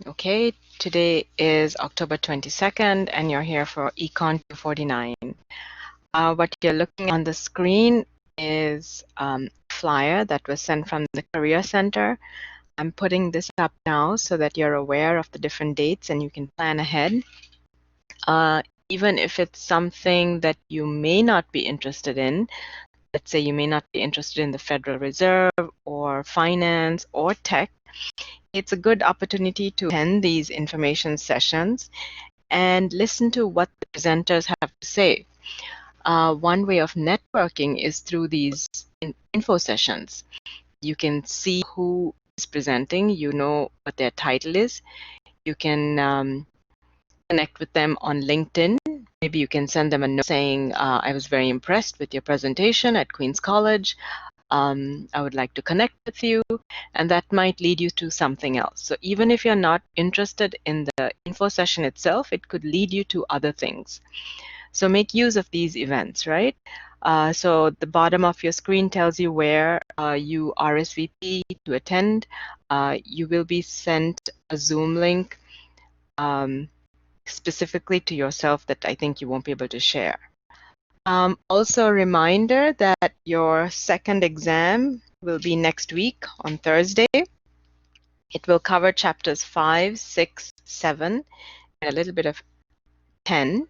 Okay, today is October 22nd and you're here for Econ 249. What you're looking at on the screen is a flyer that was sent from the Career Center. I'm putting this up now so that you're aware of the different dates and you can plan ahead. Even if it's something that you may not be interested in, let's say you may not be interested in the Federal Reserve or finance or tech, it's a good opportunity to attend these information sessions and listen to what the presenters have to say. One way of networking is through these info sessions. You can see who is presenting, you know what their title is. You can connect with them on LinkedIn. Maybe you can send them a note saying, I was very impressed with your presentation at Queen's College. I would like to connect with you, and that might lead you to something else. So even if you're not interested in the info session itself, it could lead you to other things. So make use of these events, right? So the bottom of your screen tells you where you RSVP to attend. You will be sent a Zoom link specifically to yourself that I think you won't be able to share. Also a reminder that your second exam will be next week on Thursday. It will cover chapters 5, 6, 7, and a little bit of 10.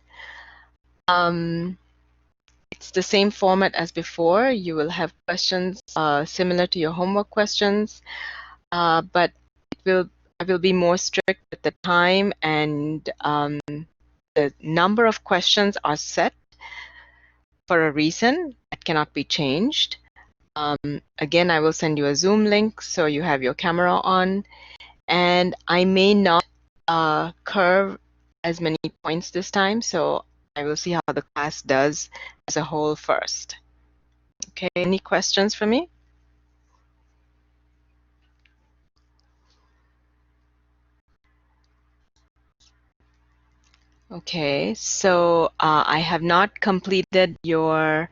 It's the same format as before. You will have questions similar to your homework questions, but I will be more strict with the time, and the number of questions are set for a reason that cannot be changed. Again, I will send you a Zoom link so you have your camera on, and I may not curve as many points this time, so I will see how the class does as a whole first. Okay, any questions for me? Okay, so I have not completed your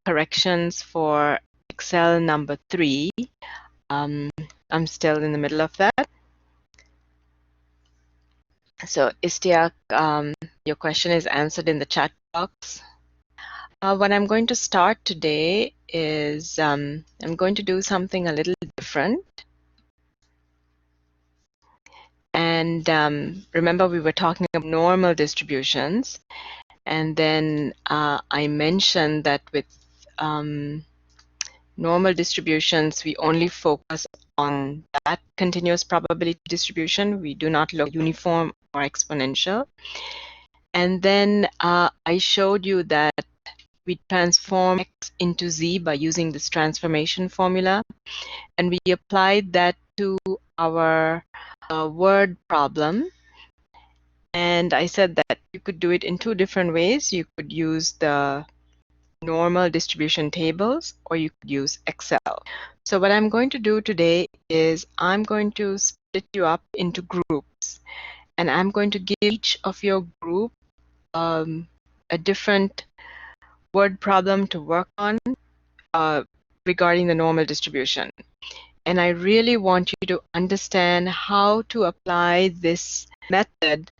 corrections for Excel number 3. I'm still in the middle of that. So Istiak, your question is answered in the chat box. What I'm going to start today is I'm going to do something a little different. And remember, we were talking about normal distributions. And then I mentioned that with normal distributions, we only focus on that continuous probability distribution. We do not look uniform or exponential. And then I showed you that we transform x into z by using this transformation formula. And we applied that to our word problem. And I said that you could do it in 2 different ways. You could use the normal distribution tables, or you could use Excel. So what I'm going to do today is I'm going to split you up into groups, and I'm going to give each of your group a different word problem to work on regarding the normal distribution. And I really want you to understand how to apply this method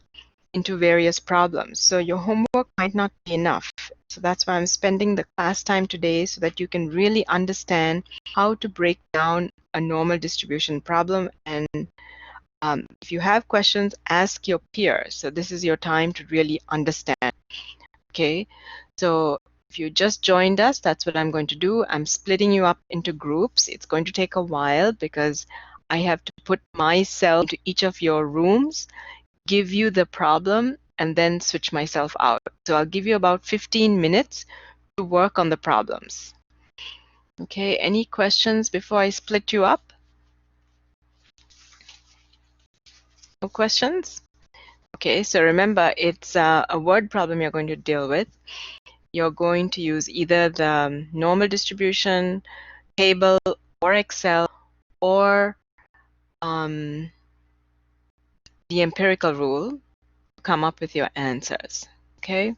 into various problems. So your homework might not be enough. So that's why I'm spending the class time today so that you can really understand how to break down a normal distribution problem. And if you have questions, ask your peers. So this is your time to really understand. Okay, so if you just joined us, that's what I'm going to do. I'm splitting you up into groups. It's going to take a while because I have to put myself into each of your rooms, give you the problem, and then switch myself out. So I'll give you about 15 minutes to work on the problems. Okay, any questions before I split you up? No questions? Okay, so remember, it's a word problem you're going to deal with. You're going to use either the normal distribution table or Excel or the empirical rule to come up with your answers. Okay.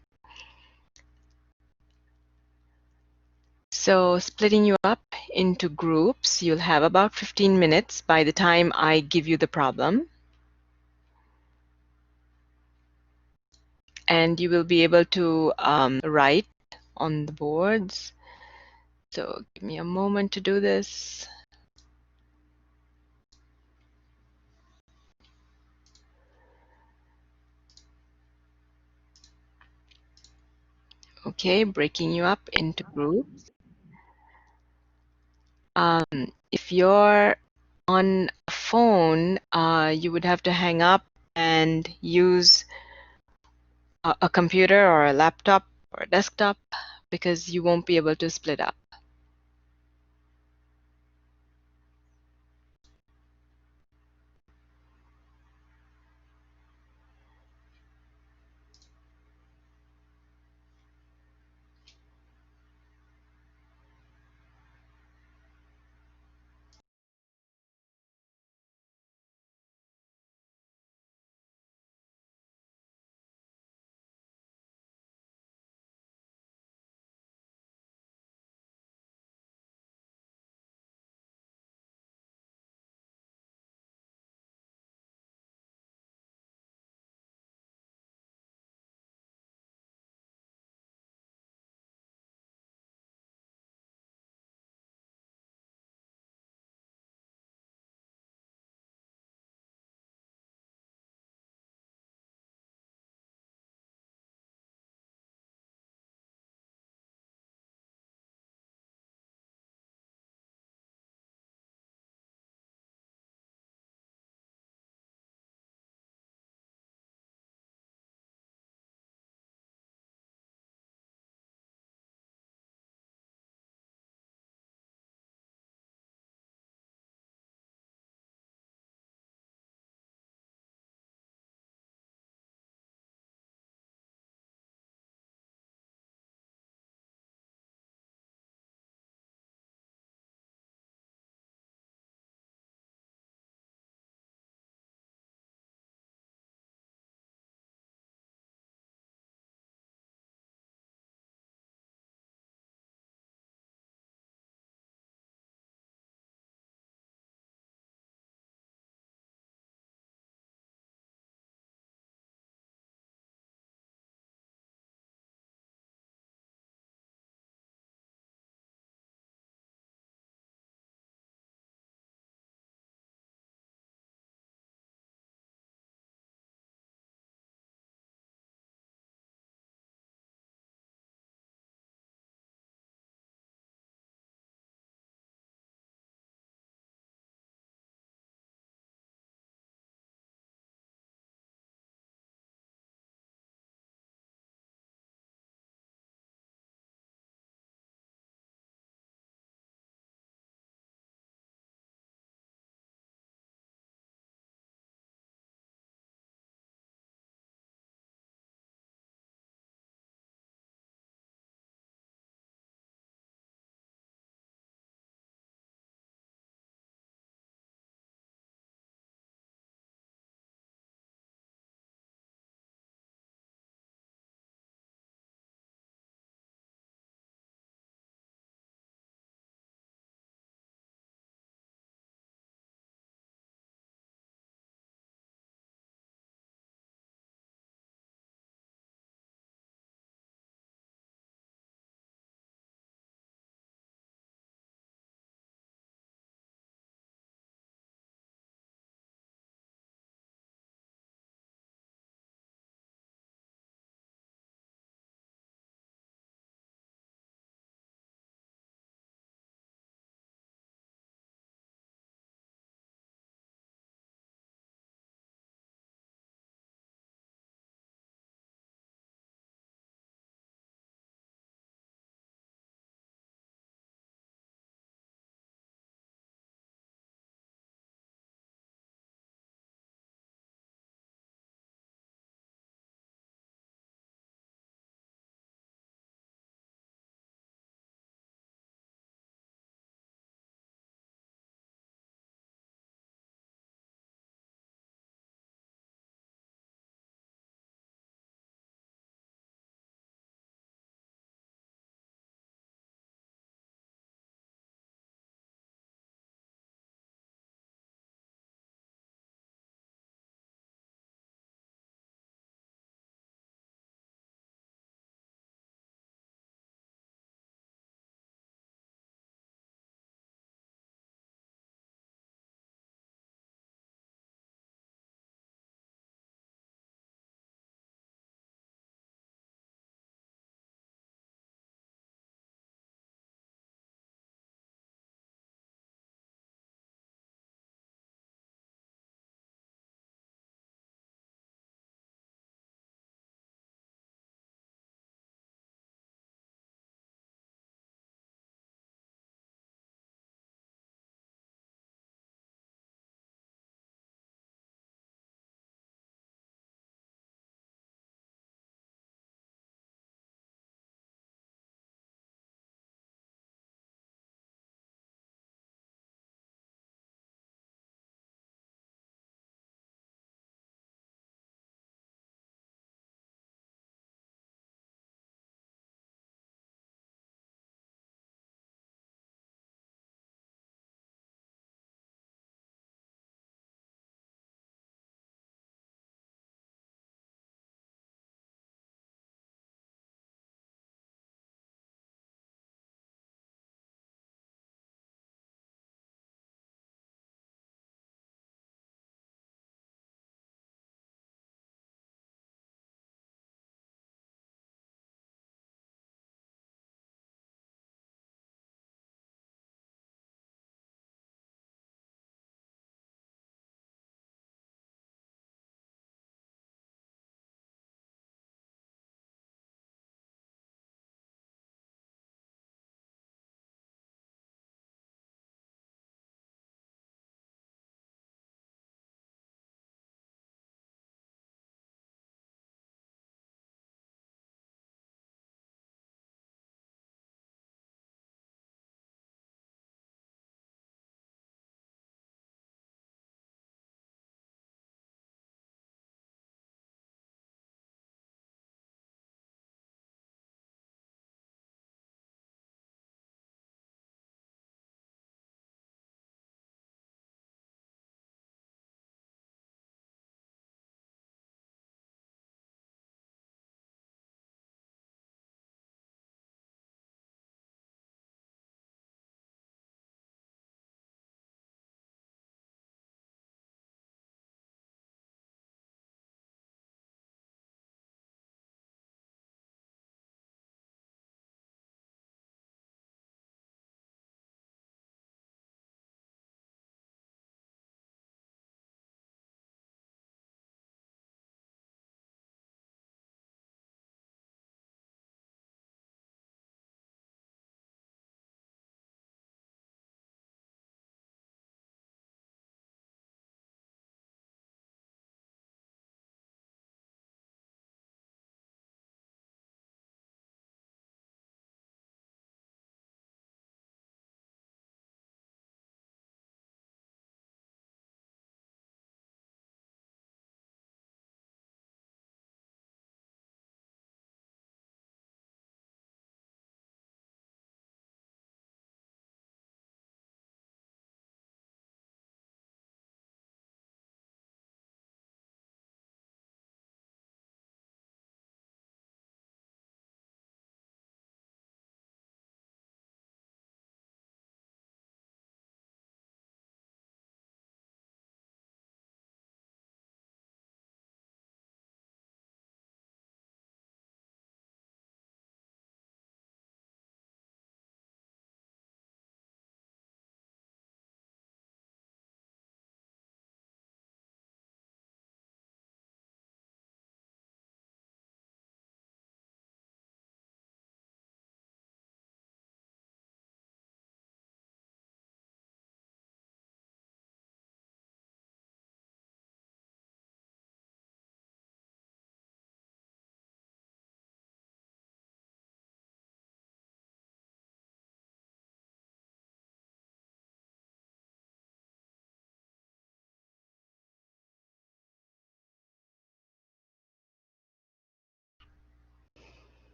So splitting you up into groups, you'll have about 15 minutes by the time I give you the problem. and you will be able to write on the boards. So give me a moment to do this. Okay, breaking you up into groups. If you're on a phone, you would have to hang up and use a computer or a laptop or a desktop because you won't be able to split up.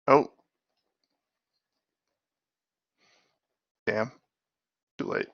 Oh, damn. Too late.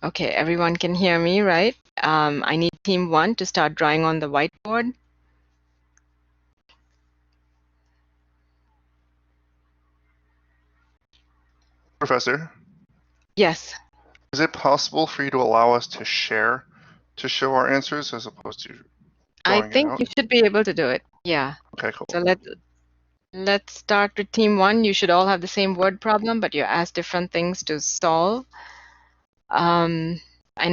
Okay, everyone can hear me, right? I need team 1 to start drawing on the whiteboard. Professor, Yes, is it possible for you to allow us to share to show our answers as opposed to I drawing it think out? you should be able to do it. Yeah. Okay, cool. So let's start with team 1. You should all have the same word problem, but you're asked different things to solve. And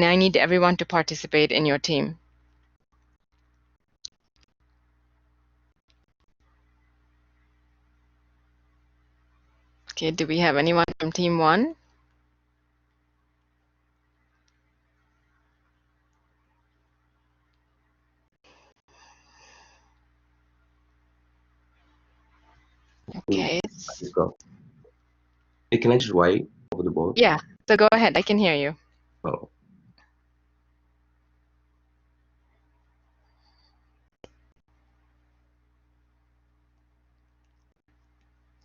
I need everyone to participate in your team. Okay, do we have anyone from team 1? Okay. Go. Hey, can I just write over the board? Yeah, so go ahead. I can hear you. Oh,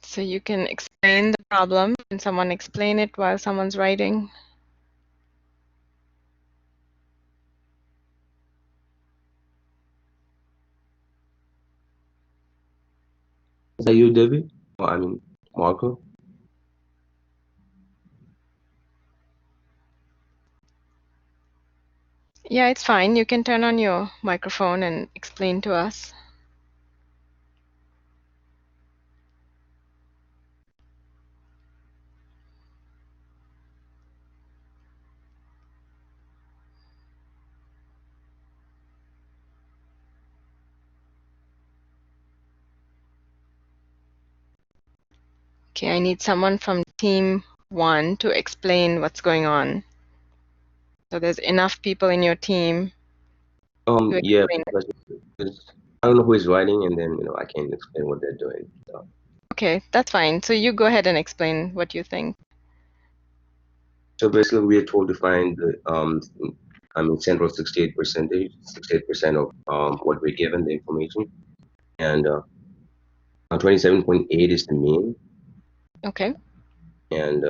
So you can explain the problem. Can someone explain it while someone's writing? is that you, David? Oh, I mean, Marco? Yeah, it's fine. You can turn on your microphone and explain to us. Okay, I need someone from team 1 to explain what's going on. So there's enough people in your team to Yeah, explain it. because I don't know who is writing, and then I can't explain what they're doing. So, Okay, that's fine. So you go ahead and explain what you think. so basically, we are told to find the central 68% of what we're given, the information, and 27.8 is the mean, Okay. and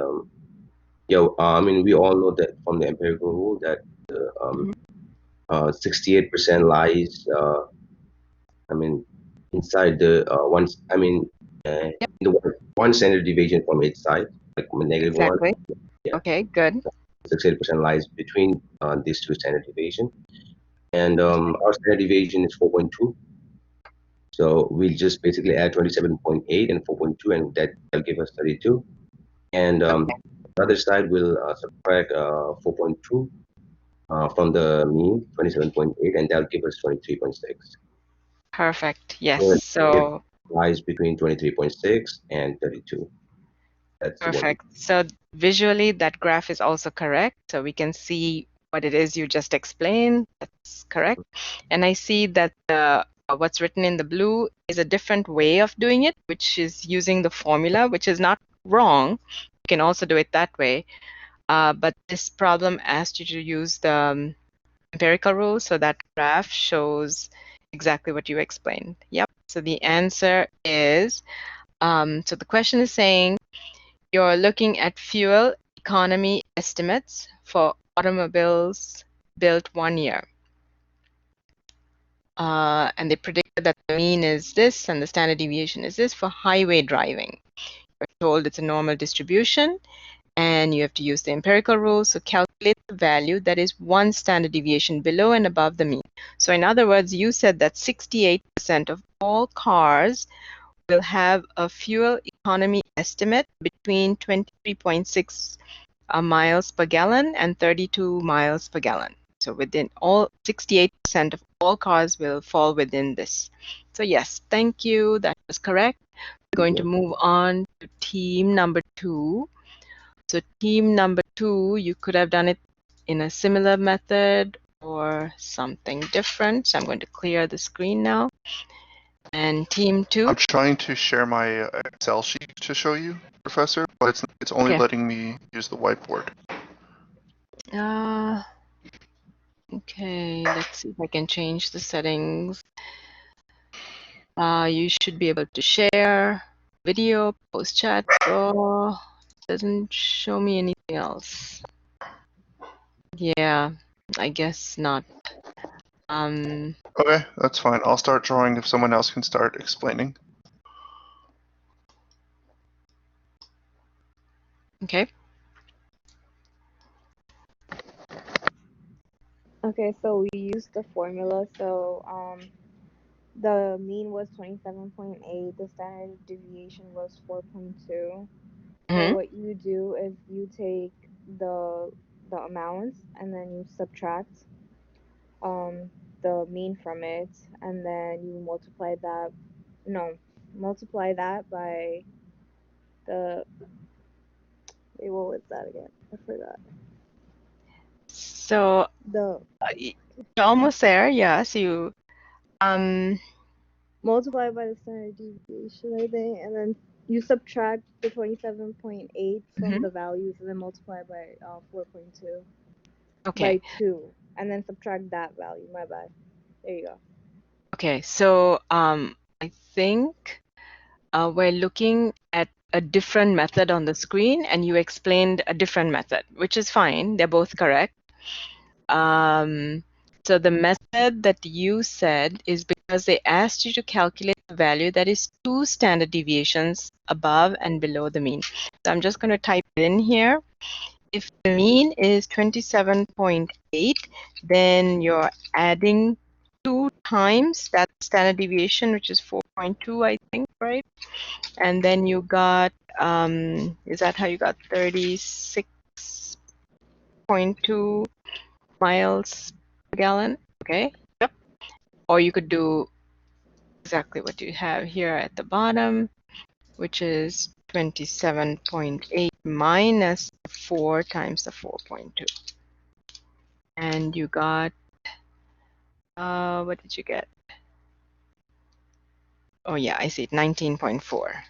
I mean, we all know that from the empirical rule that the Mhm. 68% lies. I mean, inside the Yep, the one standard deviation from each side, like -1. exactly. Yeah, Okay, good. 68% lies between these two standard deviation, and our standard deviation is 4.2. So we just basically add 27.8 and 4.2, and that'll give us 32. And Okay, the other side will subtract 4.2 from the mean, 27.8, and that'll give us 23.6. perfect. Yes. So it So lies between 23.6 and 32. That's the one. perfect. So visually, that graph is also correct. So we can see what it is you just explained. That's correct. And I see that what's written in the blue is a different way of doing it, which is using the formula, which is not wrong. You can also do it that way. But this problem asked you to use the empirical rule, so that graph shows exactly what you explained. Yep. So the answer is, so the question is saying, you're looking at fuel economy estimates for automobiles built 1 year. And they predict that the mean is this and the standard deviation is this for highway driving. We're told it's a normal distribution, and you have to use the empirical rule. So calculate the value that is one standard deviation below and above the mean. So in other words, you said that 68% of all cars will have a fuel economy estimate between 23.6 miles per gallon and 32 miles per gallon. So within all 68% of all cars will fall within this. So yes, thank you. That was correct. We're going to move on to team number 2. So team number 2, you could have done it in a similar method or something different. So I'm going to clear the screen now. And team 2. I'm trying to share my Excel sheet to show you, Professor, but it's only Okay. letting me use the whiteboard. Okay, let's see if I can change the settings. You should be able to share video, post chat. Oh, doesn't show me anything else. Yeah, I guess not. Okay, that's fine. I'll start drawing if someone else can start explaining. Okay. Okay, so we used the formula. So the mean was 27.8. The standard deviation was 4.2. So Mm-hmm. what you do is you take the amounts and then you subtract the mean from it, and then you multiply that by the wait, what was that again? I forgot. So The you're almost there. Yes, you multiply by the standard deviation, I think, and then you subtract the 27.8 from mhm. the values, and then multiply by 4.2 Okay. by 2, and then subtract that value. My bad. There you go. Okay. So I think we're looking at a different method on the screen, and you explained a different method, which is fine. They're both correct. So the method that you said is because they asked you to calculate the value that is 2 standard deviations above and below the mean. So I'm just going to type it in here. If the mean is 27.8, then you're adding 2 times that standard deviation, which is 4.2, I think, right? And then you got, is that how you got 36.2 miles per gallon? Okay, yep. Or you could do exactly what you have here at the bottom, which is 27.8 minus 4 times the 4.2. And you got, what did you get? Oh yeah, I see it, 19.4.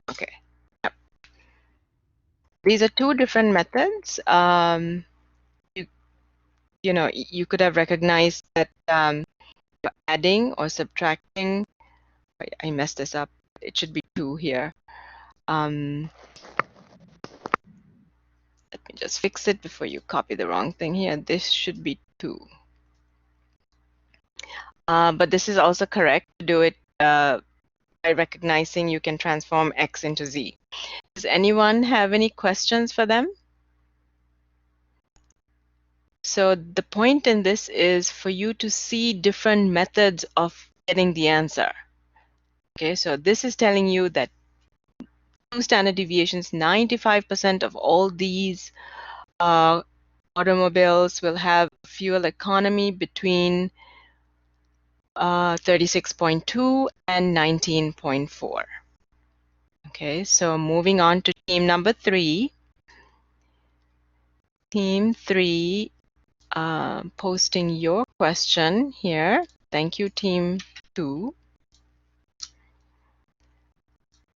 Okay. Yep. These are 2 different methods. You could have recognized that you're adding or subtracting. I messed this up. It should be 2 here. Let me just fix it before you copy the wrong thing here. This should be 2. But this is also correct to do it by recognizing you can transform X into Z. Does anyone have any questions for them? So the point in this is for you to see different methods of getting the answer. Okay, so this is telling you that 2 standard deviations, 95% of all these automobiles will have fuel economy between 36.2 and 19.4. Okay, so moving on to team number 3. Team 3, posting your question here. Thank you, team 2.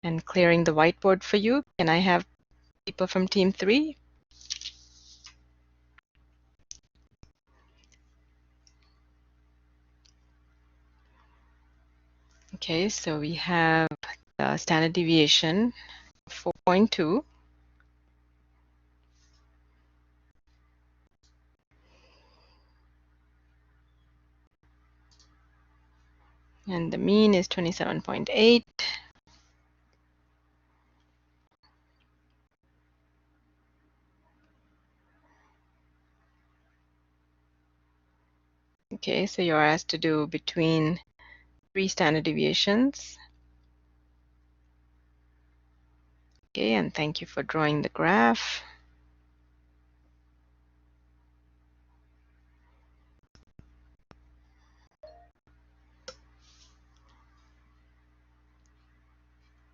And clearing the whiteboard for you. Can I have people from team 3? Okay, so we have standard deviation 4.2. And the mean is 27.8. Okay, so you're asked to do between 3 standard deviations. Okay, and thank you for drawing the graph.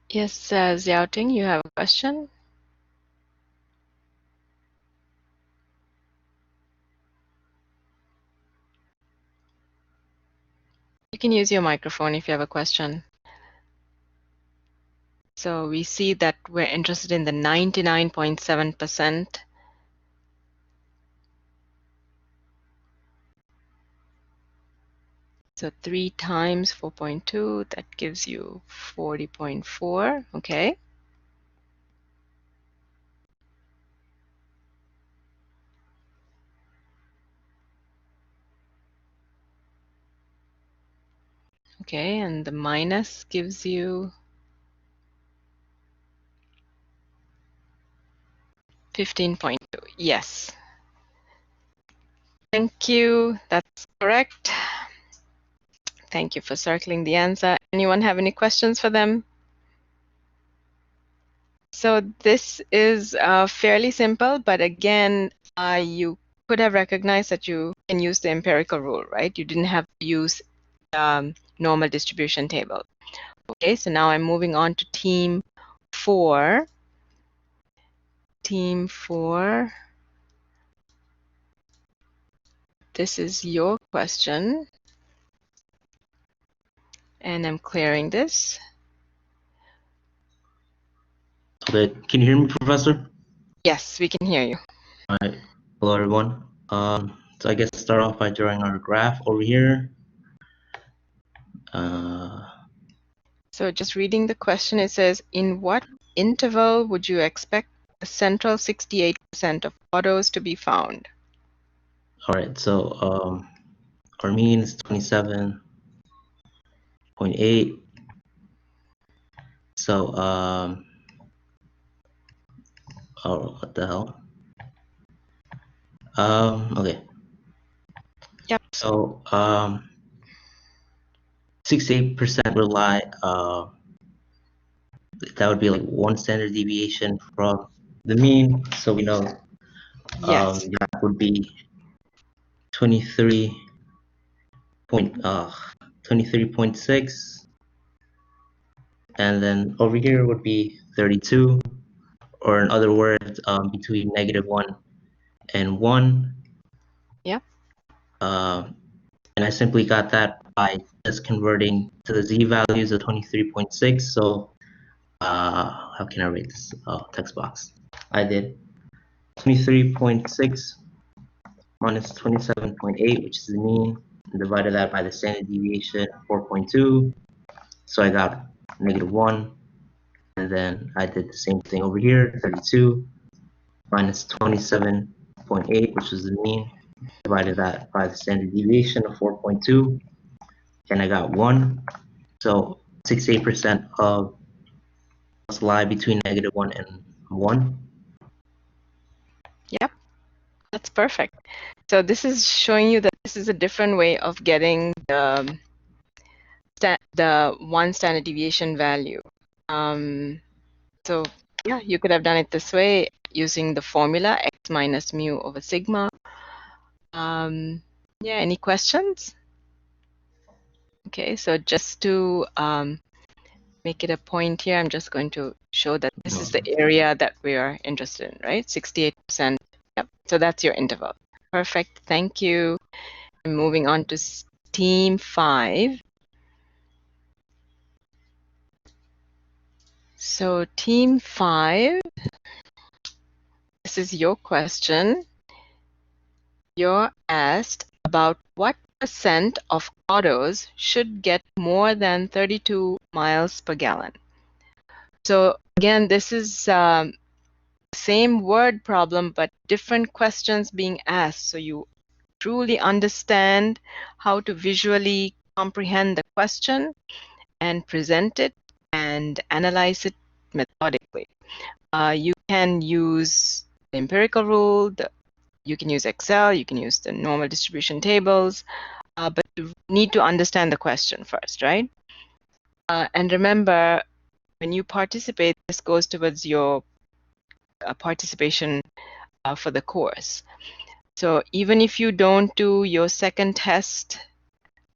Yes, Xiaoting, you have a question? You can use your microphone if you have a question. So we see that we're interested in the 99.7%. So 3 times 4.2, that gives you 40.4, okay? Okay, and the minus gives you 15.2, yes. Thank you, that's correct. Thank you for circling the answer. Anyone have any questions for them? So this is fairly simple, but again, you could have recognized that you can use the empirical rule, right? You didn't have to use normal distribution table. Okay, so now I'm moving on to team 4. Team 4, this is your question. And I'm clearing this. Okay, can you hear me, Professor? Yes, we can hear you. All right. Hello, everyone. So I guess start off by drawing our graph over here. So just reading the question, it says, in what interval would you expect the central 68% of autos to be found? All right, so our mean is 27.8. So, oh, what the hell? Okay. Yep. So, 68% rely, that would be like 1 standard deviation from the mean. So we know Yes. that would be 23.6, and then over here would be 32, or in other words, between -1 and 1. Yep. And I simply got that by just converting to the z values of 23.6. So how can I write this text box? I did 23.6 minus 27.8, which is the mean, and divided that by the standard deviation of 4.2. So I got -1, and then I did the same thing over here, 32 minus 27.8, which is the mean, divided that by the standard deviation of 4.2, and I got 1. So 68% of us lie between -1 and 1. Yep. That's perfect. So this is showing you that this is a different way of getting the 1 standard deviation value. So yeah, you could have done it this way using the formula x minus mu over sigma. Yeah, any questions? Okay, so just to make it a point here, I'm just going to show that this is the area that we are interested in, right? 68%. Yep, so that's your interval. Perfect, thank you. I'm moving on to team 5. So team 5, this is your question. You're asked about what percent of autos should get more than 32 miles per gallon. So again, this is same word problem, but different questions being asked. So you truly understand how to visually comprehend the question and present it and analyze it methodically. You can use the empirical rule, you can use Excel, you can use the normal distribution tables, but you need to understand the question first, right? And remember, when you participate, this goes towards your participation for the course. So even if you don't do your second test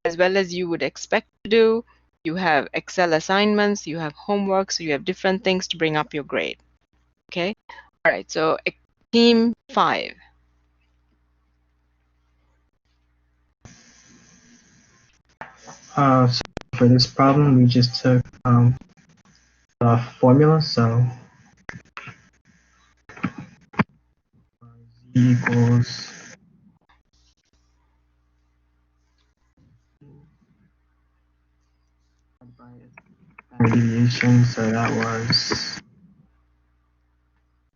as well as you would expect to do, you have Excel assignments, you have homework, so you have different things to bring up your grade. Okay? All right, so team 5. So for this problem, we just took the formula. So z equals by standard deviation. So that was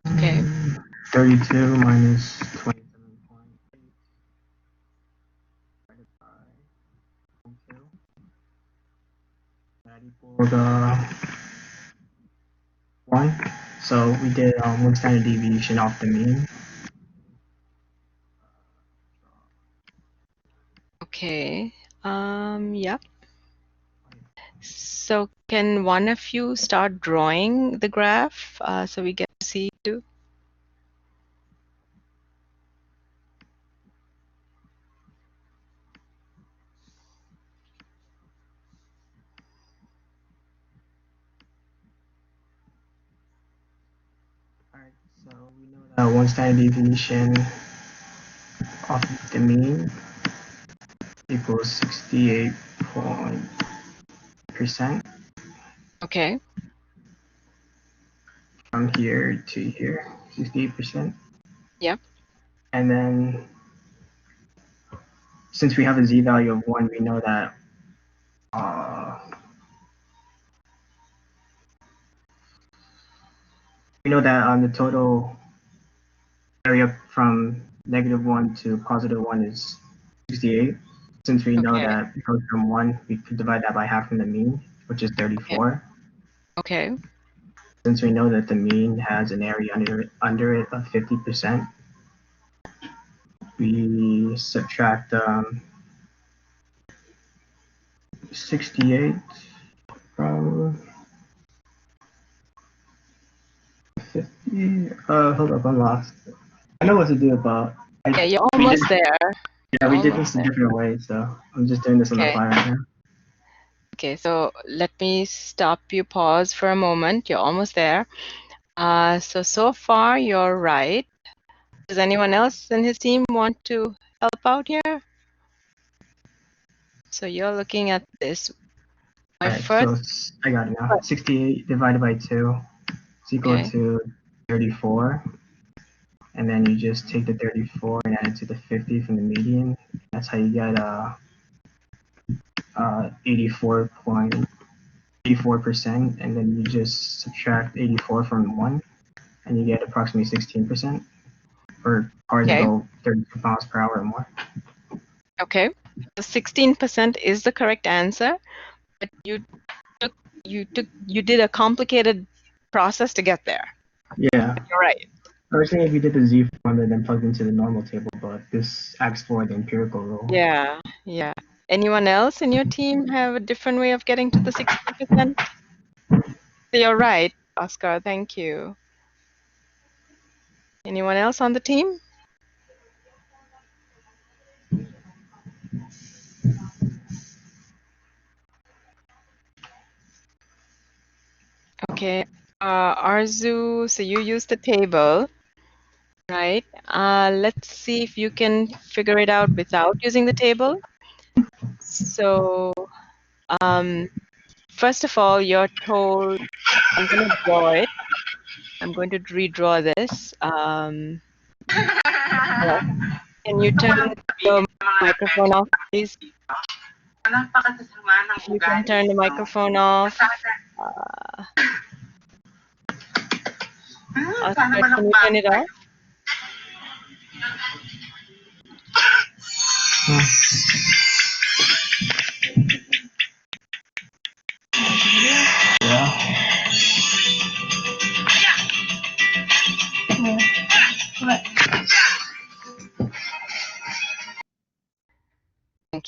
Okay. 32 minus 27.8 divided by 2. That equals 1. So we did one standard deviation off the mean. Okay. Yep. So can one of you start drawing the graph so we get to see it too? Alright, so we know that one standard deviation off the mean equals 68% Okay. from here to here, 68%. Yep. And then since we have a z value of 1, we know that on the total area from -1 to +1 is 68. Since we know Okay. that it goes from 1, we could divide that by half from the mean, which is 34. Okay. Since we know that the mean has an area under it of 50%, we subtract 68 from 50. Hold up, I'm lost. I know what to do, but Yeah, you're almost there. yeah, we did Almost this a different way, so I'm just doing this on the Okay. fly right now. Okay, so let me stop you, pause for a moment. You're almost there. So far you're right. Does anyone else in his team want to help out here? So you're looking at this. My Alright, first, I got it now. 68 divided by 2 is equal okay. to 34. And then you just take the 34 and add it to the 50 from the median. That's how you get 84%. And then you just subtract 84 from 1, and you get approximately 16%. For cars that Okay. go 32 miles per hour or more. Okay. So 16% is the correct answer, but you did a complicated process to get there. Yeah. You're right. Originally, if you did the z formula and then plugged into the normal table, but this acts for the empirical rule. Yeah, yeah. Anyone else in your team have a different way of getting to the 16%? You're right, Oscar. Thank you. Anyone else on the team? Okay. Arzu, so you use the table, right? Let's see if you can figure it out without using the table. So, first of all, you're told, I'm going to draw it. I'm going to redraw this. Hello. Can you turn the microphone off, please? If you can turn the microphone off. Oscar, can you turn it off?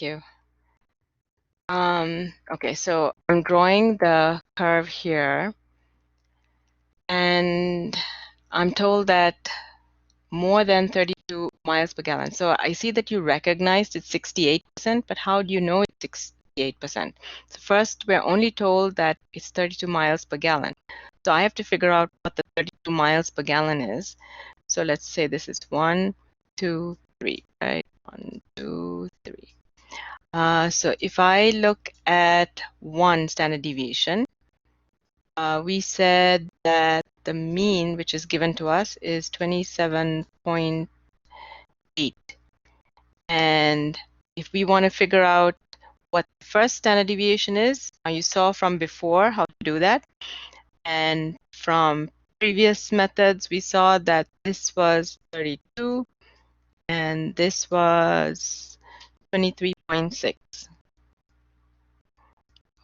Thank you. Okay, so I'm drawing the curve here, and I'm told that more than 32 miles per gallon. So I see that you recognized it's 68%, but how do you know it's 68%? So first, we're only told that it's 32 miles per gallon. So I have to figure out what the 32 miles per gallon is. So let's say this is 1, 2, 3, right? 1, 2, 3. So if I look at one standard deviation, we said that the mean, which is given to us, is 27.8. And if we want to figure out what the first standard deviation is, you saw from before how to do that. And from previous methods, we saw that this was 32 and this was 23.6.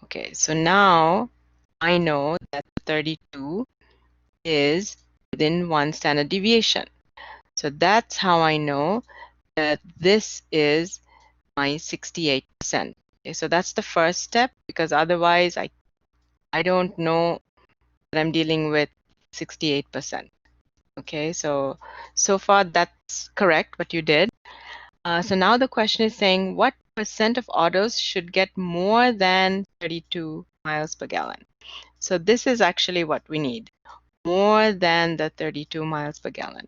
Okay, so now I know that 32 is within one standard deviation. So that's how I know that this is my 68%. Okay, so that's the first step, because otherwise I don't know that I'm dealing with 68%. Okay, so far that's correct what you did. So now the question is saying what percent of autos should get more than 32 miles per gallon? So this is actually what we need, more than the 32 miles per gallon.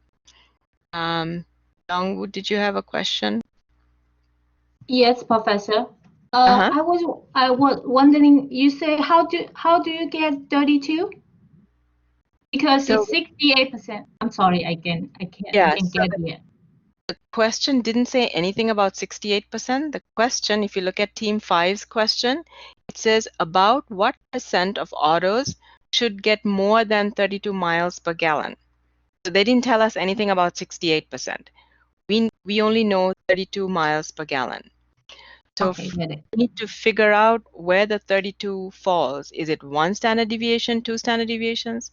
Dongwoo, did you have a question? Yes, Professor. Uh-huh. I was wondering. You say how do you get 32? Because So it's 68%. I'm sorry, I can yeah, get it. the question didn't say anything about 68%. The question, if you look at Team 5's question, it says about what percent of autos should get more than 32 miles per gallon. So they didn't tell us anything about 68%. We only know 32 miles per gallon. So Okay, get it. we need to figure out where the 32 falls. Is it one standard deviation, two standard deviations?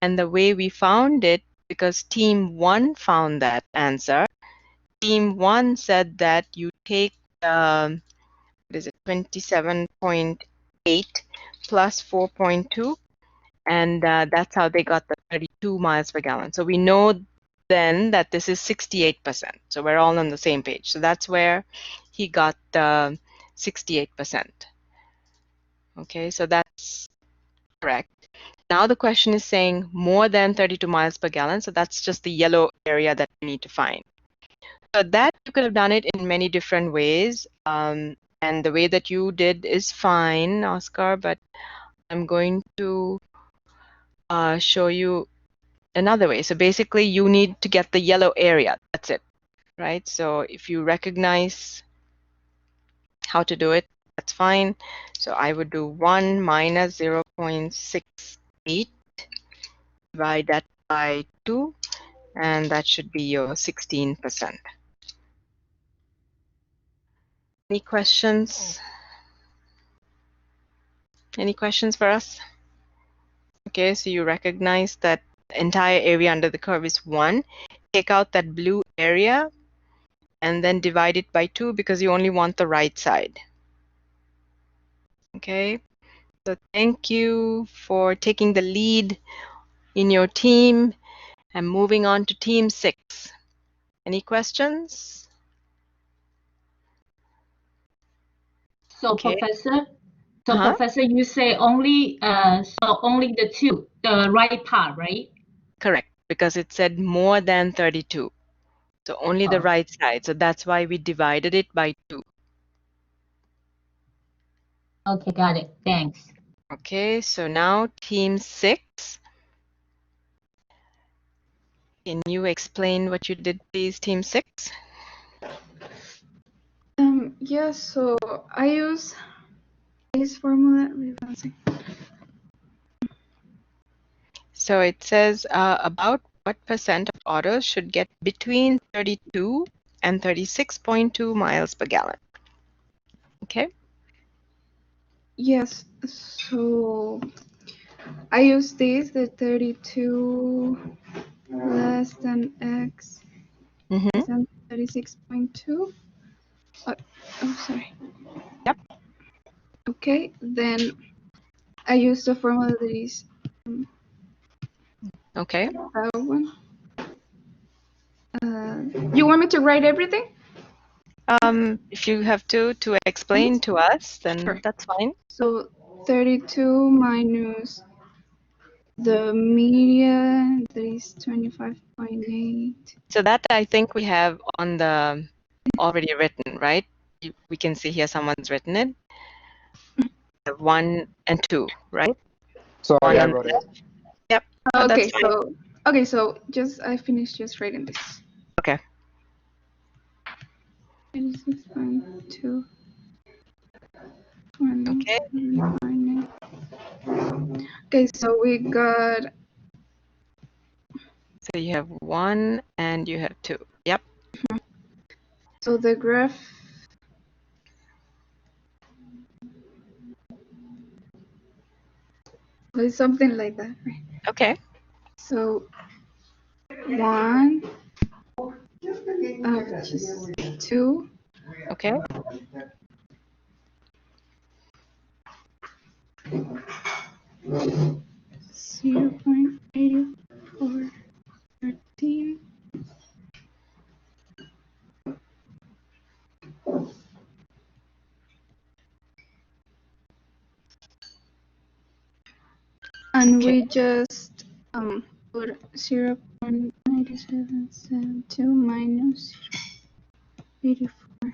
And the way we found it, because Team 1 found that answer, Team 1 said that you take, what is it, 27.8 plus 4.2, and that's how they got the 32 miles per gallon. So we know then that this is 68%. So we're all on the same page. So that's where he got the 68%. Okay, so that's correct. Now the question is saying more than 32 miles per gallon. So that's just the yellow area that we need to find. So that you could have done it in many different ways. And the way that you did is fine, Oscar, but I'm going to show you another way. So basically you need to get the yellow area. That's it, right? So if you recognize how to do it, that's fine. So I would do 1 minus 0.68, divide that by 2, and that should be your 16%. Any questions? Any questions for us? Okay, so you recognize that the entire area under the curve is 1. Take out that blue area and then divide it by 2 because you only want the right side. Okay, so thank you for taking the lead in your team and moving on to Team 6. Any questions? So Okay. Professor, you say only only the right part, right? Correct, because it said more than 32. So only the right side. So that's why we divided it by 2. Okay, got it. Thanks. Okay, so now Team 6. Can you explain what you did, please, Team 6? Yes, so I use this formula. Wait one second. So it says about what percent of autos should get between 32 and 36.2 miles per gallon. Okay. Yes, so I use this, the 32 less than x Mm-hmm. less than 36.2. Oh, sorry. Yep. Okay, then I use the formula that is Okay. that one. You want me to write everything? If you have to explain to us, then Sure. that's fine. So 32 minus the median, that is 25.8. So that I think we have on the already written, right? We can see here someone's written it. 1 and 2, right? Sorry, One I on the wrote it. left. Yep. Oh, Okay, that's fine. so just I finished just writing this. Okay. 36.2. Okay. Okay, so we got So you have 1 and you have 2. Yep. so the graph is something like that, right? Okay. So 1, which is 2, Okay. 0.8413. And Okay. we just put 0.9772 minus 84.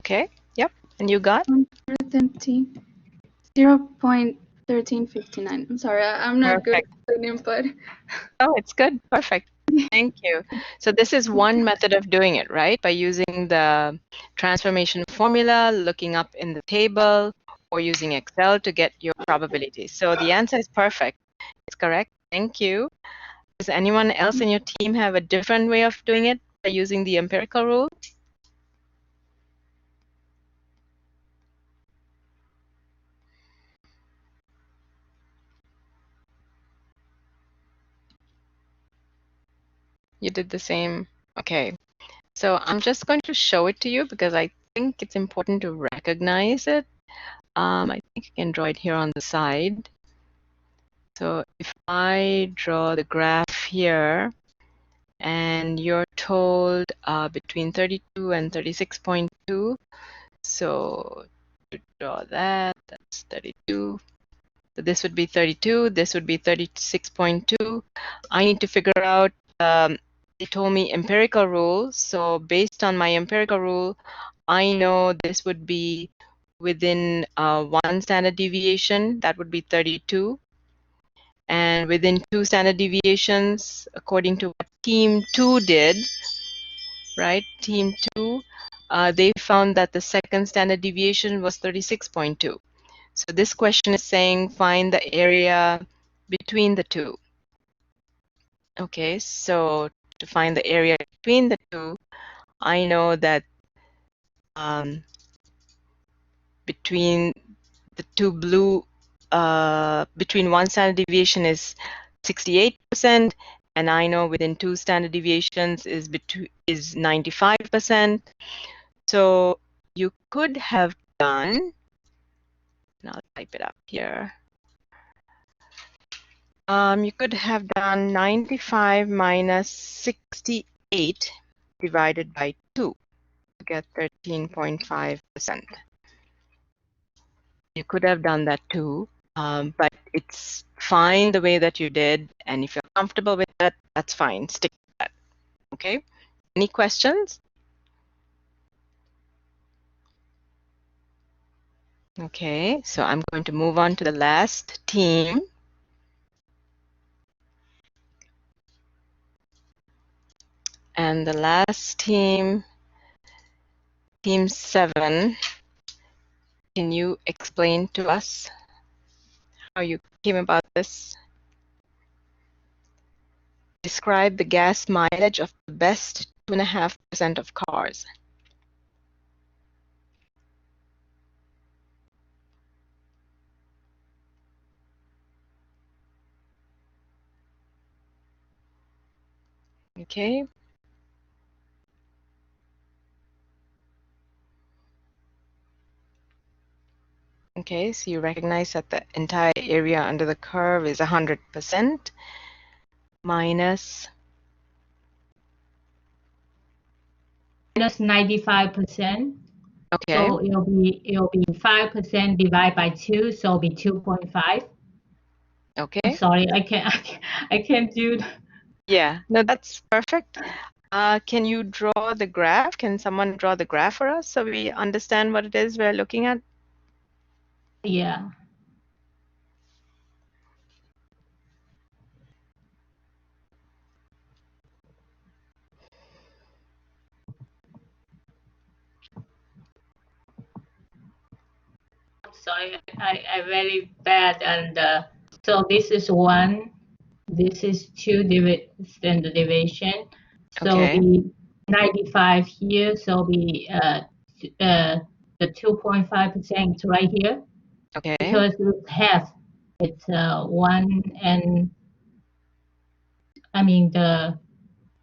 Okay. Yep. And you got? 0.1359. I'm sorry, I'm not good Perfect. at explaining, but Oh, it's good. Perfect. Thank you. So this is one method of doing it, right? By using the transformation formula, looking up in the table, or using Excel to get your probability. So the answer is perfect. It's correct. Thank you. Does anyone else in your team have a different way of doing it by using the empirical rule? You did the same. Okay. So I'm just going to show it to you because I think it's important to recognize it. I think you can draw it here on the side. So if I draw the graph here, and you're told between 32 and 36.2, so to draw that, that's 32. So this would be 32, this would be 36.2. I need to figure out, they told me empirical rule. So based on my empirical rule, I know this would be within 1 standard deviation, that would be 32. And within 2 standard deviations, according to what team 2 did, right, team 2, they found that the second standard deviation was 36.2. So this question is saying find the area between the two. Okay, so to find the area between the two, I know that between the two blue, between 1 standard deviation is 68%, and I know within 2 standard deviations is 95%. So you could have done, and I'll type it up here. You could have done 95 minus 68 divided by 2 to get 13.5%. You could have done that too, but it's fine the way that you did. And if you're comfortable with that, that's fine. Stick with that. Okay. Any questions? Okay, so I'm going to move on to the last team. And the last team, team 7, can you explain to us how you came about this? Describe the gas mileage of the best 2.5% of cars. Okay. Okay, so you recognize that the entire area under the curve is 100% minus, minus 95%. okay, So it'll be 5% divided by 2, so it'll be 2.5. okay. Sorry, I can't do. Yeah, no, that's perfect. Can you draw the graph? Can someone draw the graph for us so we understand what it is we're looking at? Yeah. Sorry, I very bad, and so this is 1, this is 2 standard deviation, so Okay, be 95 here, so be the 2.5% right here, okay, because it's half, it's 1, and I mean the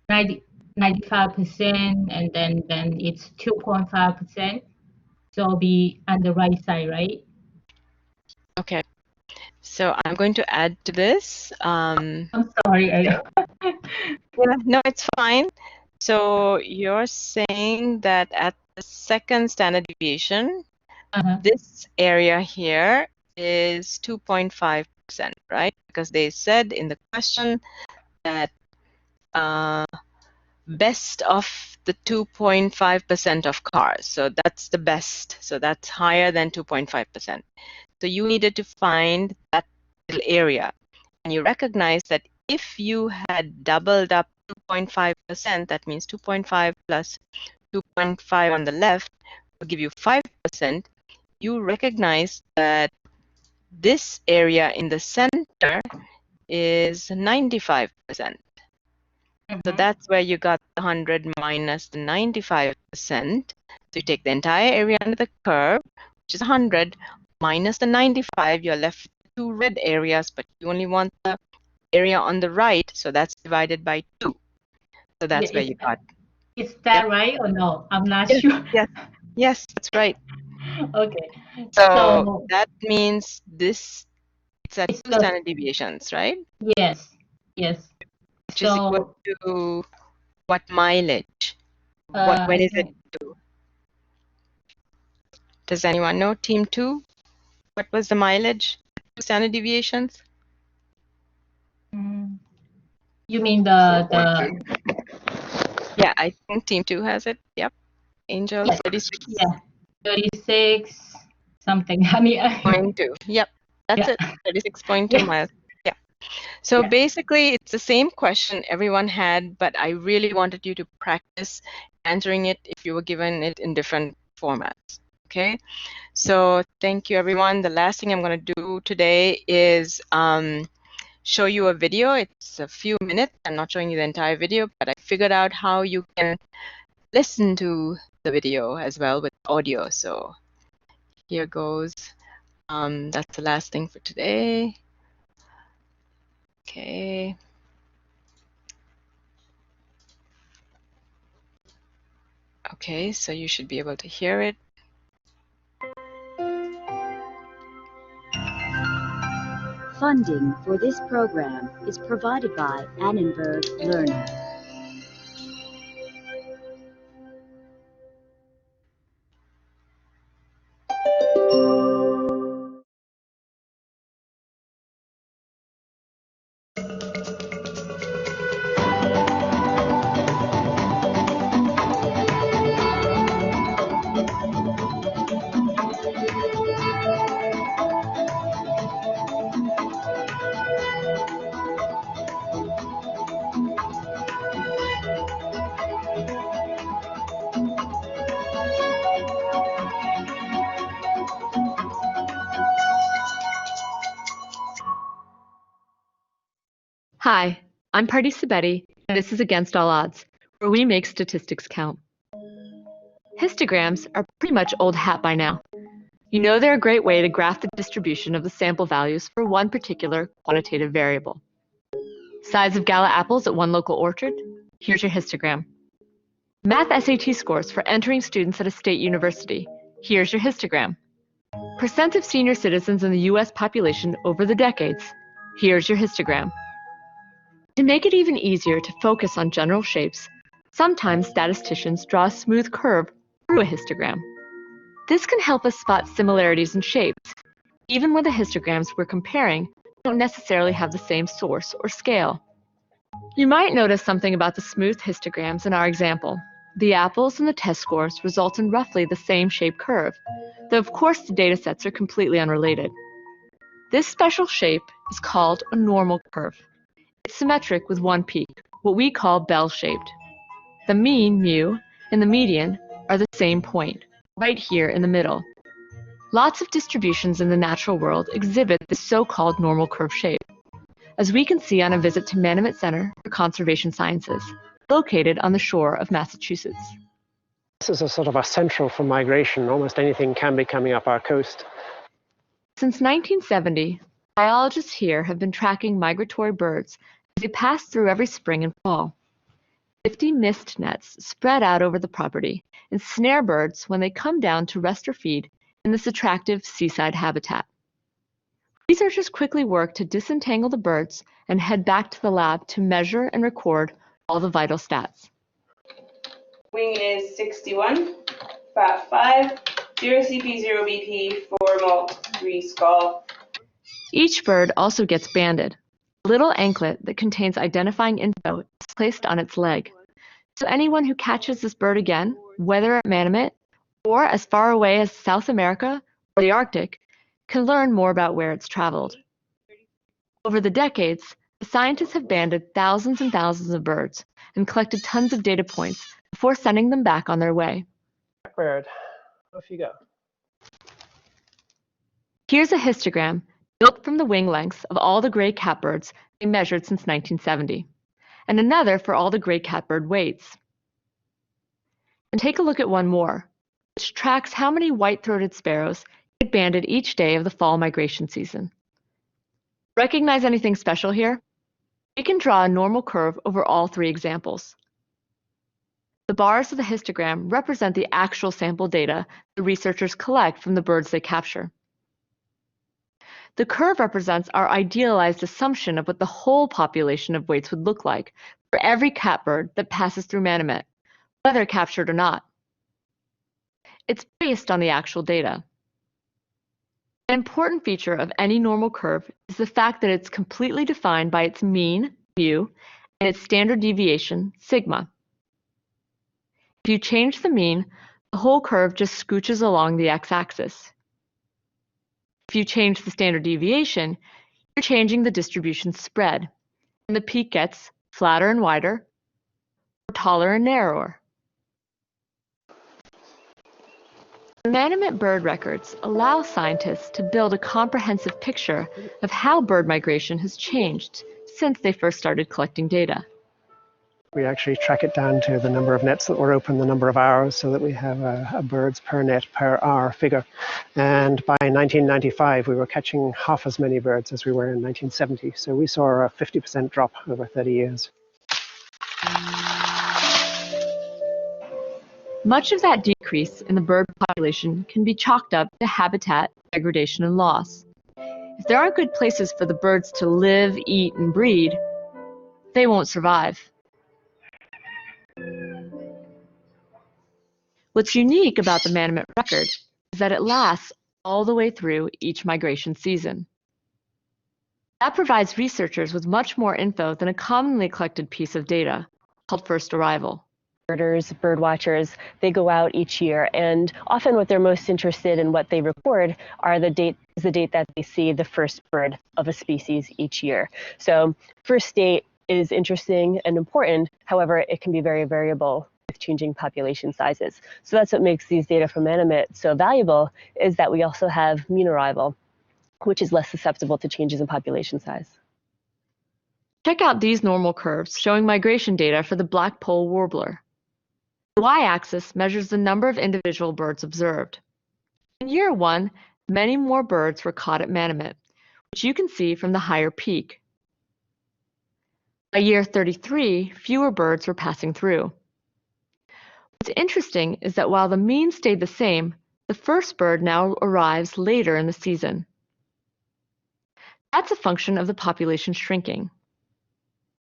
95%, and then it's 2.5%, so be on the right side, right? okay. So I'm going to add to this. I'm sorry. Yeah, no, it's fine. So you're saying that at the second standard deviation, this area here is 2.5%, right? Because they said in the question that best of the 2.5% of cars. So that's the best. So that's higher than 2.5%. So you needed to find that little area. And you recognize that if you had doubled up 2.5%, that means 2.5 plus 2.5 on the left will give you 5%. You recognize that this area in the center is 95%. So that's where you got the 100 minus the 95%. So you take the entire area under the curve, which is 100, minus the 95, you're left with 2 red areas, but you only want the area on the right, so that's divided by 2. So that's where you got. Is that right or no? I'm not Yes, sure. yes, that's right. Okay. So that means it's at it's 2 standard deviations, right? yes. Which is equal to what mileage? When is it due? Does anyone know? Team 2? What was the mileage? 2 standard deviations? You mean 4.2. Yeah, I think Team 2 has it. Yep. Angel, yes, 36. yeah, 36 something. I mean, 36.2. Yep, that's yeah. it. 36.2 Yeah. miles. Yeah. So basically, it's the same question everyone had, but I really wanted you to practice answering it if you were given it in different formats. Okay. So thank you, everyone. The last thing I'm going to do today is show you a video. It's a few minutes. I'm not showing you the entire video, but I figured out how you can listen to the video as well with audio. So here goes. That's the last thing for today. Okay. Okay, so you should be able to hear it. Funding for this program is provided by Annenberg Learning. Hi, I'm Party Sabetti, and this is Against All Odds, where we make statistics count. Histograms are pretty much old hat by now. You know they're a great way to graph the distribution of the sample values for one particular quantitative variable. Size of gala apples at one local orchard? Here's your histogram. Math SAT scores for entering students at a state university? Here's your histogram. Percent of senior citizens in the US population over the decades. Here's your histogram. To make it even easier to focus on general shapes, sometimes statisticians draw a smooth curve through a histogram. This can help us spot similarities in shapes, even when the histograms we're comparing don't necessarily have the same source or scale. You might notice something about the smooth histograms in our example. The apples and the test scores result in roughly the same shape curve, though of course the datasets are completely unrelated. This special shape is called a normal curve. It's symmetric with one peak, what we call bell-shaped. The mean, mu, and the median are the same point, right here in the middle. Lots of distributions in the natural world exhibit this so-called normal curve shape, as we can see on a visit to Manomet Center for Conservation Sciences, located on the shore of Massachusetts. This is a sort of a central for migration. Almost anything can be coming up our coast. Since 1970, biologists here have been tracking migratory birds as they pass through every spring and fall. 50 mist nets spread out over the property and snare birds when they come down to rest or feed in this attractive seaside habitat. Researchers quickly work to disentangle the birds and head back to the lab to measure and record all the vital stats. Wing is 61, fat 5, 0 CP, 0 BP, 4 molt, 3 skull. Each bird also gets banded. A little anklet that contains identifying info is placed on its leg. So anyone who catches this bird again, whether at Manomet or as far away as South America or the Arctic, can learn more about where it's traveled. Over the decades, the scientists have banded thousands and thousands of birds and collected tons of data points before sending them back on their way. Bird, off you go. Here's a histogram built from the wing lengths of all the gray catbirds they measured since 1970, and another for all the gray catbird weights. And take a look at one more, which tracks how many white-throated sparrows get banded each day of the fall migration season. Recognize anything special here? We can draw a normal curve over all three examples. The bars of the histogram represent the actual sample data the researchers collect from the birds they capture. The curve represents our idealized assumption of what the whole population of waits would look like for every catbird that passes through Manomet, whether captured or not. It's based on the actual data. An important feature of any normal curve is the fact that it's completely defined by its mean, mu, and its standard deviation, sigma. If you change the mean, the whole curve just scooches along the x-axis. If you change the standard deviation, you're changing the distribution spread, and the peak gets flatter and wider, or taller and narrower. The Manomet bird records allow scientists to build a comprehensive picture of how bird migration has changed since they first started collecting data. We actually track it down to the number of nets that were open, the number of hours, so that we have a birds per net per hour figure. And by 1995, we were catching half as many birds as we were in 1970. So we saw a 50% drop over 30 years. Much of that decrease in the bird population can be chalked up to habitat degradation and loss. If there aren't good places for the birds to live, eat, and breed, they won't survive. What's unique about the Manomet record is that it lasts all the way through each migration season. That provides researchers with much more info than a commonly collected piece of data called first arrival. Birders, bird watchers, they go out each year, and often what they're most interested in, what they record, are the date that they see the first bird of a species each year. So first date is interesting and important. However, it can be very variable with changing population sizes. So that's what makes these data from Manomet so valuable, is that we also have mean arrival, which is less susceptible to changes in population size. Check out these normal curves showing migration data for the black-polled warbler. The y-axis measures the number of individual birds observed. In year 1, many more birds were caught at Manomet, which you can see from the higher peak. By year 33, fewer birds were passing through. What's interesting is that while the mean stayed the same, the first bird now arrives later in the season. That's a function of the population shrinking.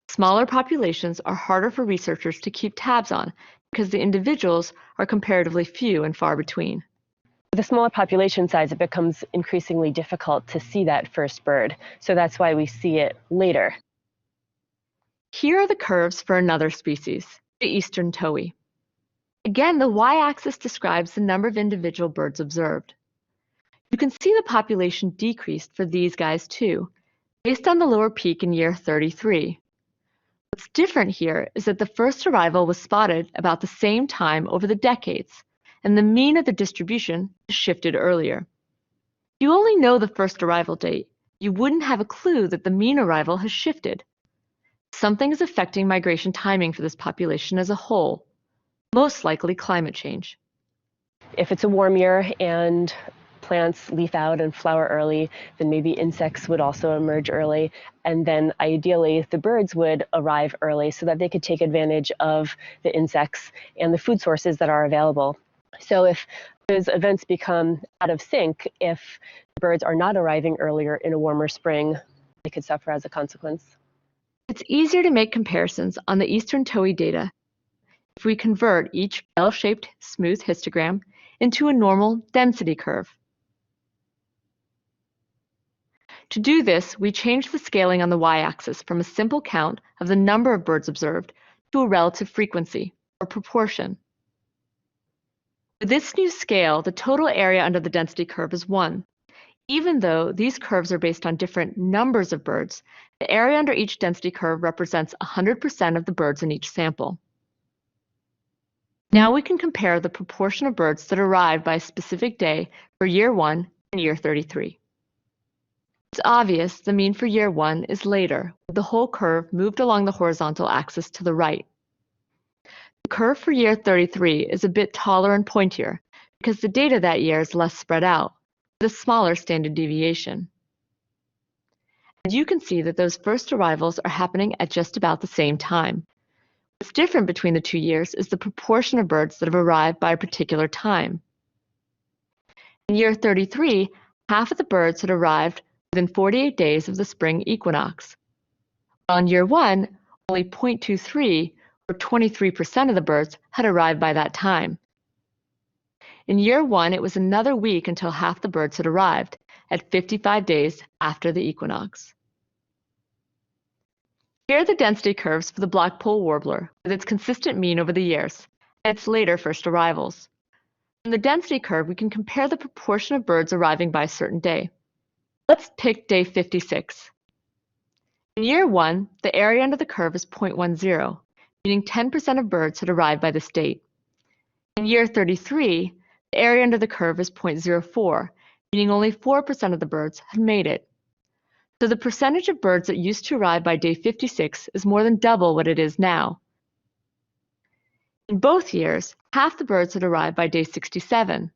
Smaller populations are harder for researchers to keep tabs on because the individuals are comparatively few and far between. With a smaller population size, it becomes increasingly difficult to see that first bird, so that's why we see it later. Here are the curves for another species, the eastern towhee. Again, the y-axis describes the number of individual birds observed. You can see the population decreased for these guys too, based on the lower peak in year 33. What's different here is that the first arrival was spotted about the same time over the decades, and the mean of the distribution shifted earlier. If you only know the first arrival date, you wouldn't have a clue that the mean arrival has shifted. Something is affecting migration timing for this population as a whole, most likely climate change. If it's a warm year and plants leaf out and flower early, then maybe insects would also emerge early. And then ideally, the birds would arrive early so that they could take advantage of the insects and the food sources that are available. So if those events become out of sync, if the birds are not arriving earlier in a warmer spring, they could suffer as a consequence. It's easier to make comparisons on the eastern towhee data if we convert each bell-shaped smooth histogram into a normal density curve. To do this, we change the scaling on the y-axis from a simple count of the number of birds observed to a relative frequency, or proportion. With this new scale, the total area under the density curve is 1. Even though these curves are based on different numbers of birds, the area under each density curve represents 100% of the birds in each sample. Now we can compare the proportion of birds that arrived by a specific day for year 1 and year 33. It's obvious the mean for year 1 is later, with the whole curve moved along the horizontal axis to the right. The curve for year 33 is a bit taller and pointier because the data that year is less spread out, with a smaller standard deviation. And you can see that those first arrivals are happening at just about the same time. What's different between the 2 years is the proportion of birds that have arrived by a particular time. In year 33, half of the birds had arrived within 48 days of the spring equinox. While in year 1, only 0.23, or 23% of the birds, had arrived by that time. In year 1, it was another week until half the birds had arrived, at 55 days after the equinox. Here are the density curves for the blackpoll warbler, with its consistent mean over the years, and its later first arrivals. From the density curve, we can compare the proportion of birds arriving by a certain day. Let's pick day 56. In year 1, the area under the curve is 0.10, meaning 10% of birds had arrived by this date. In year 33, the area under the curve is 0.04, meaning only 4% of the birds had made it. So the percentage of birds that used to arrive by day 56 is more than double what it is now. In both years, half the birds had arrived by day 67.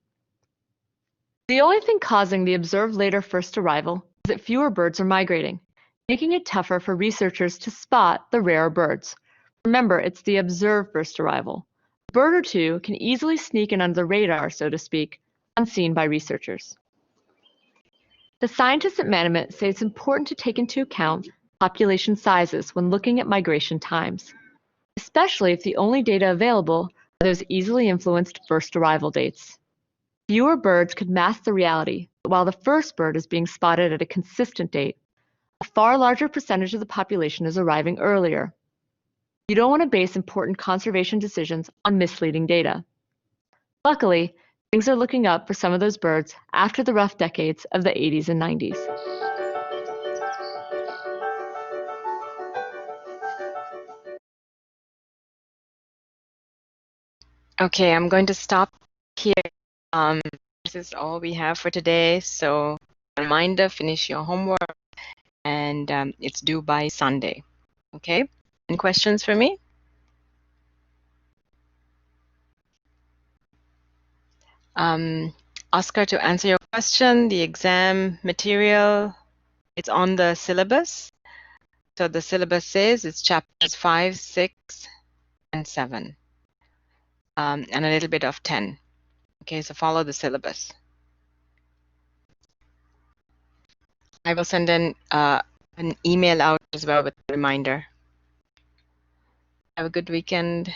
The only thing causing the observed later first arrival is that fewer birds are migrating, making it tougher for researchers to spot the rarer birds. Remember, it's the observed first arrival. A bird or two can easily sneak in under the radar, so to speak, unseen by researchers. The scientists at Manomet say it's important to take into account population sizes when looking at migration times, especially if the only data available are those easily influenced first arrival dates. Fewer birds could mask the reality that while the first bird is being spotted at a consistent date, a far larger percentage of the population is arriving earlier. You don't want to base important conservation decisions on misleading data. Luckily, things are looking up for some of those birds after the rough decades of the 80s and 90s. Okay, I'm going to stop here. This is all we have for today. So reminder, finish your homework, and it's due by Sunday. Okay, any questions for me? Oscar, to answer your question, the exam material, it's on the syllabus. So the syllabus says it's chapters 5, 6, and 7, and a little bit of 10. Okay, so follow the syllabus. I will send an email out as well with a reminder. Have a good weekend.